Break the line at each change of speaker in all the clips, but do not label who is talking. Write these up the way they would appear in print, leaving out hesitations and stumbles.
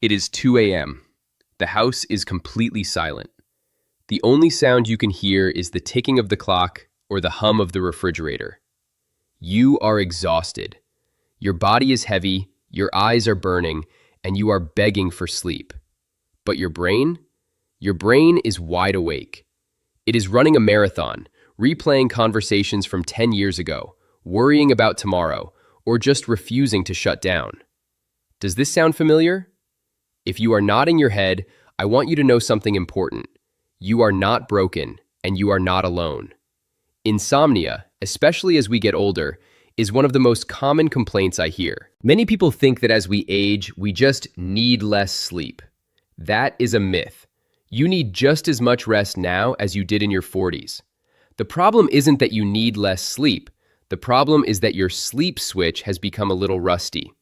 It is 2 a.m. The house is completely silent. The only sound you can hear is the ticking of the clock or the hum of the refrigerator. You are exhausted. Your body is heavy, your eyes are burning, and you are begging for sleep. But your brain? Your brain is wide awake. It is running a marathon, replaying conversations from 10 years ago, worrying about tomorrow, or just refusing to shut down. Does this sound familiar? If you are nodding your head, I want you to know something important. You are not broken, and you are not alone. Insomnia, especially as we get older, is one of the most common complaints I hear. Many people think that as we age, we just need less sleep. That is a myth. You need just as much rest now as you did in your 40s. The problem isn't that you need less sleep. The problem is that your sleep switch has become a little rusty.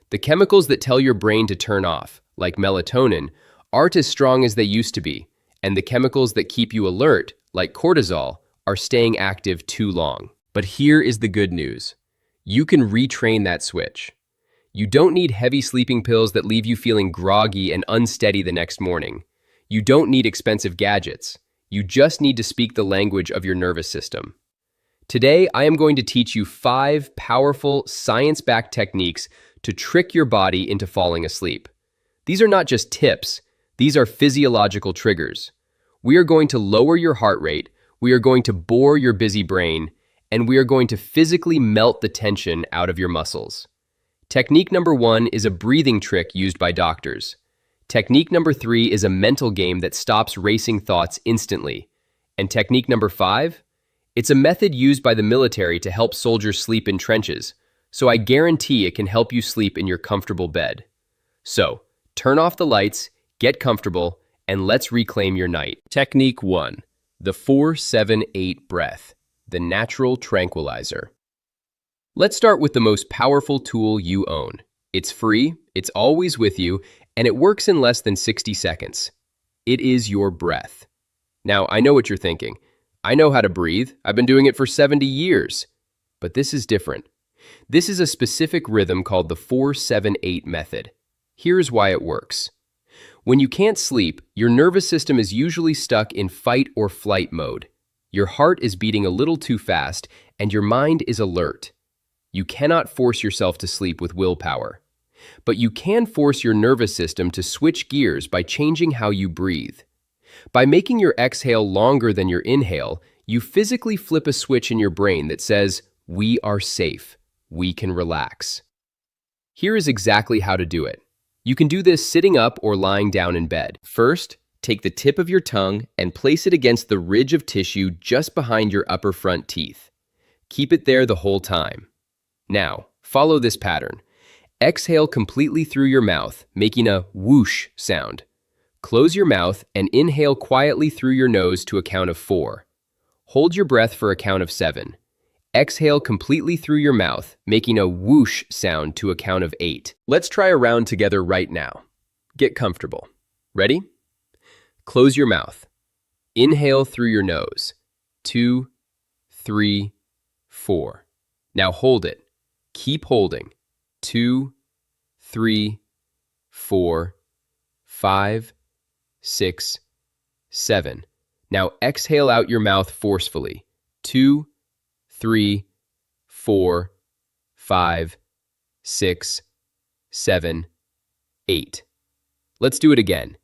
The chemicals that tell your brain to turn off, like melatonin, aren't as strong as they used to be, and the chemicals that keep you alert, like cortisol, are staying active too long. But here is the good news. You can retrain that switch. You don't need heavy sleeping pills that leave you feeling groggy and unsteady the next morning. You don't need expensive gadgets. You just need to speak the language of your nervous system. Today, I am going to teach you 5 powerful, science-backed techniques to trick your body into falling asleep. These are not just tips. These are physiological triggers. We are going to lower your heart rate, we are going to bore your busy brain, and we are going to physically melt the tension out of your muscles. Technique number 1 is a breathing trick used by doctors. Technique number 3 is a mental game that stops racing thoughts instantly. And technique number 5? It's a method used by the military to help soldiers sleep in trenches, so I guarantee it can help you sleep in your comfortable bed. So, turn off the lights, get comfortable, and let's reclaim your night. Technique 1. The 4-7-8 breath, the natural tranquilizer. Let's start with the most powerful tool you own. It's free, it's always with you, and it works in less than 60 seconds. It is your breath. Now, I know what you're thinking. I know how to breathe. I've been doing it for 70 years. But this is different. This is a specific rhythm called the 4-7-8 method. Here's why it works. When you can't sleep, your nervous system is usually stuck in fight or flight mode. Your heart is beating a little too fast, and your mind is alert. You cannot force yourself to sleep with willpower. But you can force your nervous system to switch gears by changing how you breathe. By making your exhale longer than your inhale, you physically flip a switch in your brain that says, "We are safe. We can relax." Here is exactly how to do it. You can do this sitting up or lying down in bed. First, take the tip of your tongue and place it against the ridge of tissue just behind your upper front teeth. Keep it there the whole time. Now, follow this pattern. Exhale completely through your mouth, making a whoosh sound. Close your mouth and inhale quietly through your nose to a count of 4. Hold your breath for a count of 7. Exhale completely through your mouth, making a whoosh sound to a count of 8. Let's try a round together right now. Get comfortable. Ready? Close your mouth. Inhale through your nose. 2, 3, 4. Now hold it. Keep holding. 2, 3, 4, 5, 6, 7. Now exhale out your mouth forcefully. 2, 3, 4, 5, 6, 7, 8. Let's do it again.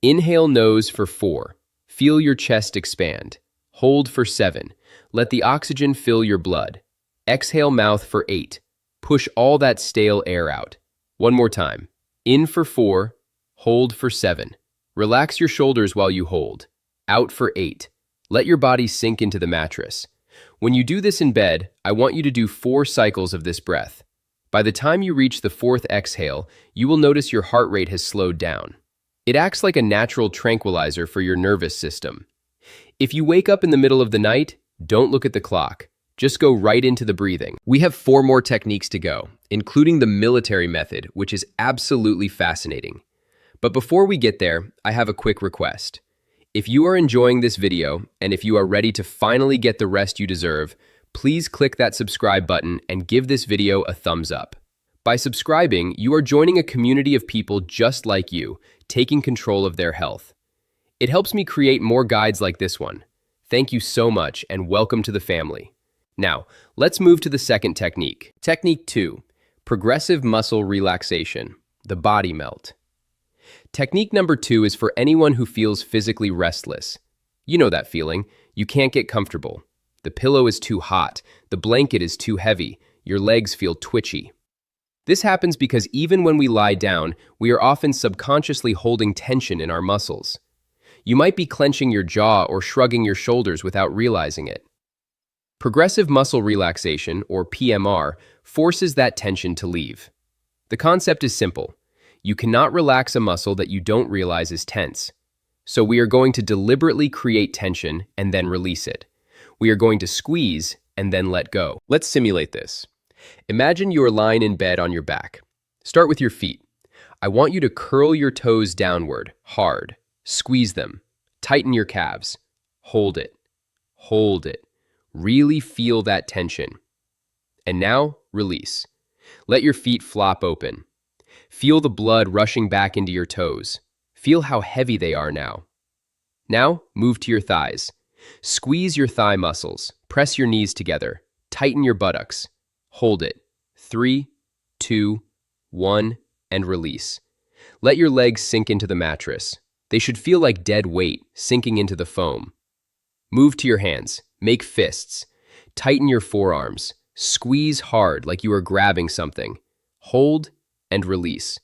Inhale nose for 4. Feel your chest expand. Hold for 7. Let the oxygen fill your blood. Exhale mouth for 8. Push all that stale air out. One more time. In for 4. Hold for 7. Relax your shoulders while you hold. Out for 8. Let your body sink into the mattress. When you do this in bed, I want you to do 4 cycles of this breath. By the time you reach the 4th exhale, you will notice your heart rate has slowed down. It acts like a natural tranquilizer for your nervous system. If you wake up in the middle of the night, don't look at the clock. Just go right into the breathing. We have 4 more techniques to go, including the military method, which is absolutely fascinating. But before we get there, I have a quick request. If you are enjoying this video, and if you are ready to finally get the rest you deserve, please click that subscribe button and give this video a thumbs up. By subscribing, you are joining a community of people just like you, taking control of their health. It helps me create more guides like this one. Thank you so much and welcome to the family. Now, let's move to the second technique. Technique 2, progressive muscle relaxation, the body melt. Technique number 2 is for anyone who feels physically restless. You know that feeling. You can't get comfortable. The pillow is too hot. The blanket is too heavy. Your legs feel twitchy. This happens because even when we lie down, we are often subconsciously holding tension in our muscles. You might be clenching your jaw or shrugging your shoulders without realizing it. Progressive muscle relaxation, or PMR, forces that tension to leave. The concept is simple. You cannot relax a muscle that you don't realize is tense. So we are going to deliberately create tension and then release it. We are going to squeeze and then let go. Let's simulate this. Imagine you are lying in bed on your back. Start with your feet. I want you to curl your toes downward, hard. Squeeze them. Tighten your calves. Hold it. Hold it. Really feel that tension. And now, release. Let your feet flop open. Feel the blood rushing back into your toes. Feel how heavy they are now. Now, move to your thighs. Squeeze your thigh muscles. Press your knees together. Tighten your buttocks. Hold it. 3, 2, 1, and release. Let your legs sink into the mattress. They should feel like dead weight sinking into the foam. Move to your hands. Make fists. Tighten your forearms. Squeeze hard like you are grabbing something. Hold and release.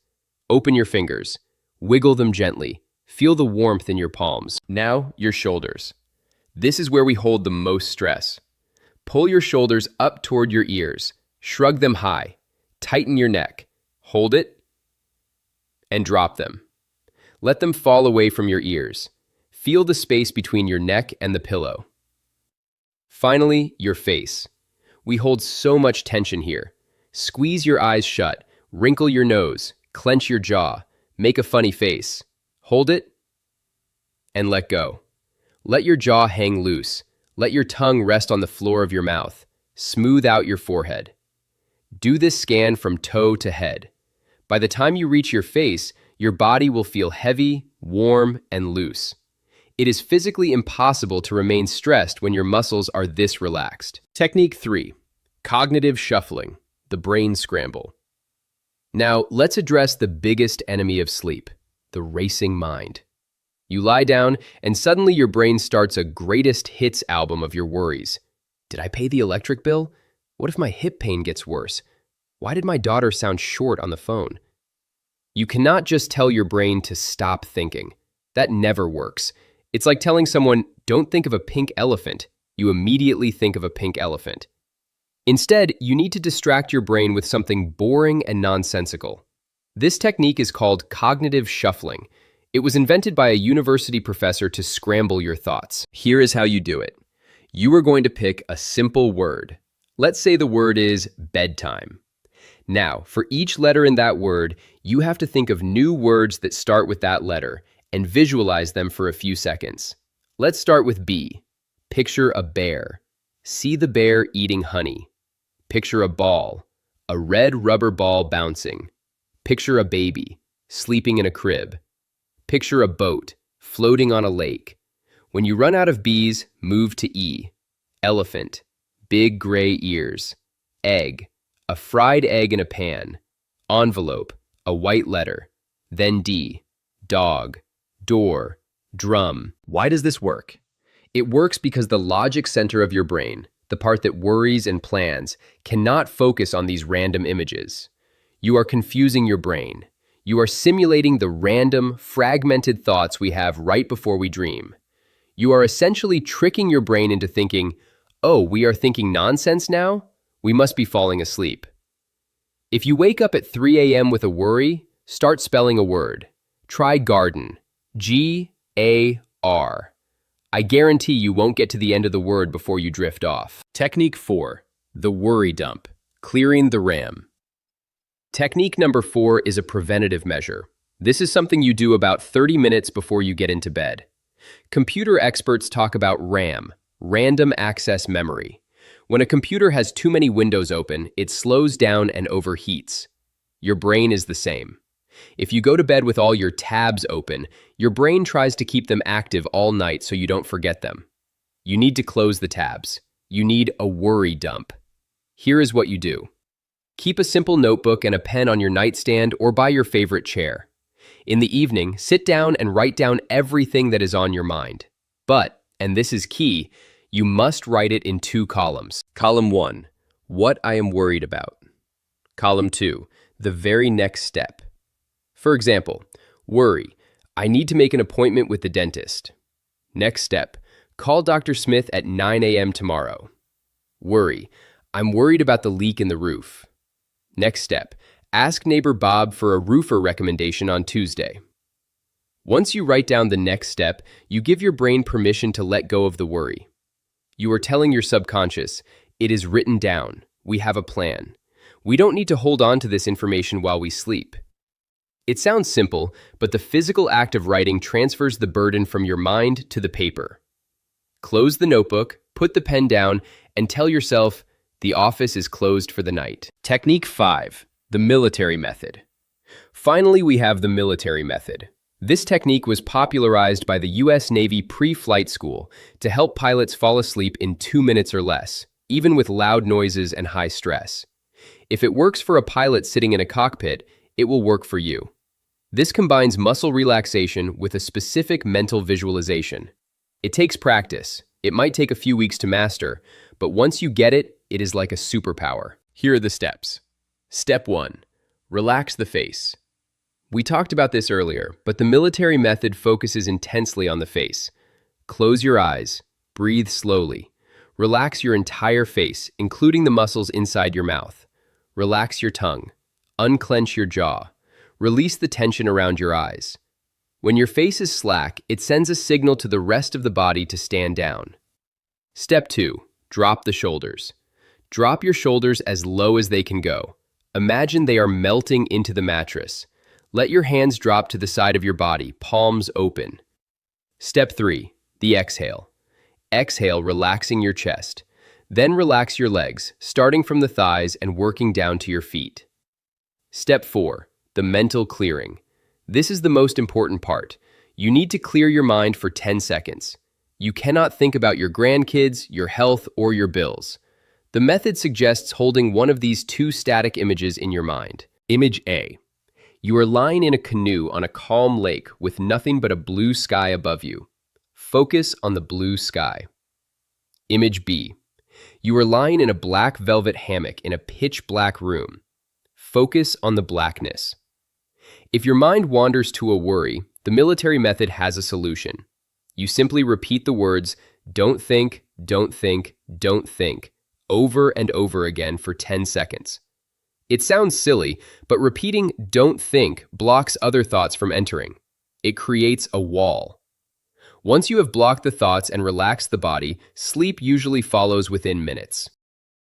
Open your fingers. Wiggle them gently. Feel the warmth in your palms. Now, your shoulders. This is where we hold the most stress. Pull your shoulders up toward your ears. Shrug them high. Tighten your neck. Hold it and drop them. Let them fall away from your ears. Feel the space between your neck and the pillow. Finally, your face. We hold so much tension here. Squeeze your eyes shut. Wrinkle your nose. Clench your jaw. Make a funny face. Hold it and let go. Let your jaw hang loose. Let your tongue rest on the floor of your mouth. Smooth out your forehead. Do this scan from toe to head. By the time you reach your face, your body will feel heavy, warm, and loose. It is physically impossible to remain stressed when your muscles are this relaxed. Technique 3, cognitive shuffling, the brain scramble. Now, let's address the biggest enemy of sleep, the racing mind. You lie down, and suddenly your brain starts a greatest hits album of your worries. Did I pay the electric bill? What if my hip pain gets worse? Why did my daughter sound short on the phone? You cannot just tell your brain to stop thinking. That never works. It's like telling someone, don't think of a pink elephant. You immediately think of a pink elephant. Instead, you need to distract your brain with something boring and nonsensical. This technique is called cognitive shuffling. It was invented by a university professor to scramble your thoughts. Here is how you do it. You are going to pick a simple word. Let's say the word is bedtime. Now, for each letter in that word, you have to think of new words that start with that letter and visualize them for a few seconds. Let's start with B. Picture a bear. See the bear eating honey. Picture a ball. A red rubber ball bouncing. Picture a baby, sleeping in a crib. Picture a boat, floating on a lake. When you run out of B's, move to E. Elephant, big gray ears. Egg, a fried egg in a pan. Envelope, a white letter. Then D. Dog, door, drum. Why does this work? It works because the logic center of your brain, the part that worries and plans, cannot focus on these random images. You are confusing your brain. You are simulating the random, fragmented thoughts we have right before we dream. You are essentially tricking your brain into thinking, oh, we are thinking nonsense now? We must be falling asleep. If you wake up at 3 a.m. with a worry, start spelling a word. Try garden. G-A-R. I guarantee you won't get to the end of the word before you drift off. Technique 4. The worry dump. Clearing the RAM. Technique number 4 is a preventative measure. This is something you do about 30 minutes before you get into bed. Computer experts talk about RAM, random access memory. When a computer has too many windows open, it slows down and overheats. Your brain is the same. If you go to bed with all your tabs open, your brain tries to keep them active all night so you don't forget them. You need to close the tabs. You need a worry dump. Here is what you do. Keep a simple notebook and a pen on your nightstand or by your favorite chair. In the evening, sit down and write down everything that is on your mind. But, and this is key, you must write it in 2 columns. Column 1, what I am worried about. Column 2, the very next step. For example, worry, I need to make an appointment with the dentist. Next step, call Dr. Smith at 9 a.m. tomorrow. Worry, I'm worried about the leak in the roof. Next step, ask neighbor Bob for a roofer recommendation on Tuesday. Once you write down the next step, you give your brain permission to let go of the worry. You are telling your subconscious, it is written down, we have a plan. We don't need to hold on to this information while we sleep. It sounds simple, but the physical act of writing transfers the burden from your mind to the paper. Close the notebook, put the pen down, and tell yourself, the office is closed for the night. Technique 5, the military method. Finally, we have the military method. This technique was popularized by the U.S. Navy pre-flight school to help pilots fall asleep in 2 minutes or less, even with loud noises and high stress. If it works for a pilot sitting in a cockpit, it will work for you. This combines muscle relaxation with a specific mental visualization. It takes practice. It might take a few weeks to master, but once you get it, it is like a superpower. Here are the steps. Step 1. Relax the face. We talked about this earlier, but the military method focuses intensely on the face. Close your eyes. Breathe slowly. Relax your entire face, including the muscles inside your mouth. Relax your tongue. Unclench your jaw. Release the tension around your eyes. When your face is slack, it sends a signal to the rest of the body to stand down. Step 2. Drop the shoulders. Drop your shoulders as low as they can go. Imagine they are melting into the mattress. Let your hands drop to the side of your body, palms open. Step 3. The exhale. Exhale, relaxing your chest. Then relax your legs, starting from the thighs and working down to your feet. Step 4. The mental clearing. This is the most important part. You need to clear your mind for 10 seconds. You cannot think about your grandkids, your health, or your bills. The method suggests holding one of these 2 static images in your mind. Image A. You are lying in a canoe on a calm lake with nothing but a blue sky above you. Focus on the blue sky. Image B. You are lying in a black velvet hammock in a pitch black room. Focus on the blackness. If your mind wanders to a worry, the military method has a solution. You simply repeat the words, don't think, don't think, don't think, over and over again for 10 seconds. It sounds silly, but repeating don't think blocks other thoughts from entering. It creates a wall. Once you have blocked the thoughts and relaxed the body, sleep usually follows within minutes.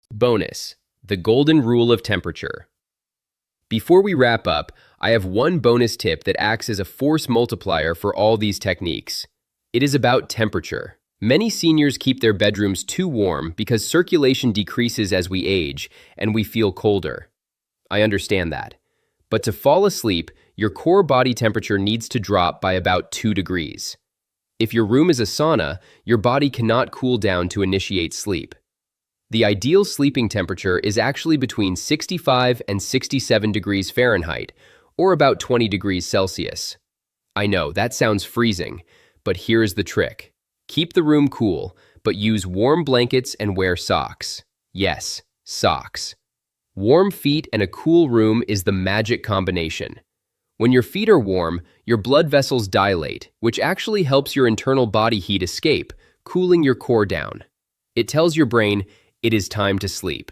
Bonus: the golden rule of temperature. Before we wrap up, I have one bonus tip that acts as a force multiplier for all these techniques. It is about temperature. Many seniors keep their bedrooms too warm because circulation decreases as we age and we feel colder. I understand that. But to fall asleep, your core body temperature needs to drop by about 2 degrees. If your room is a sauna, your body cannot cool down to initiate sleep. The ideal sleeping temperature is actually between 65 and 67 degrees Fahrenheit, or about 20 degrees Celsius. I know, that sounds freezing, but here is the trick. Keep the room cool, but use warm blankets and wear socks. Yes, socks. Warm feet and a cool room is the magic combination. When your feet are warm, your blood vessels dilate, which actually helps your internal body heat escape, cooling your core down. It tells your brain, it is time to sleep.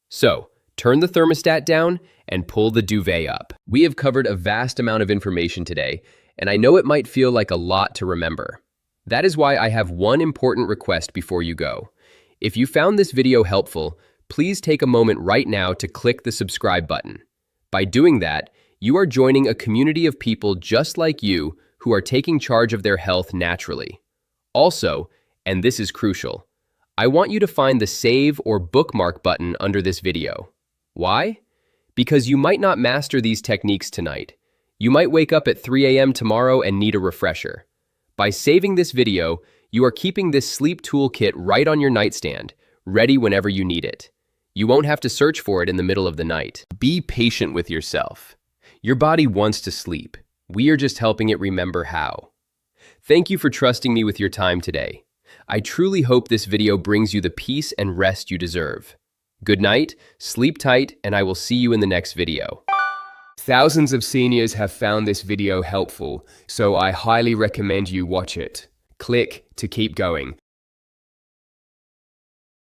So, turn the thermostat down and pull the duvet up. We have covered a vast amount of information today, and I know it might feel like a lot to remember. That is why I have one important request before you go. If you found this video helpful, please take a moment right now to click the subscribe button. By doing that, you are joining a community of people just like you who are taking charge of their health naturally. Also, and this is crucial, I want you to find the save or bookmark button under this video. Why? because you might not master these techniques tonight. You might wake up at 3 a.m. tomorrow and need a refresher. By saving this video, you are keeping this sleep toolkit right on your nightstand, ready whenever you need it. You won't have to search for it in the middle of the night. Be patient with yourself. Your body wants to sleep. We are just helping it remember how. Thank you for trusting me with your time today. I truly hope this video brings you the peace and rest you deserve. Good night, sleep tight, and I will see you in the next video. Thousands of seniors have found this video helpful, so I highly recommend you watch it. Click to keep going.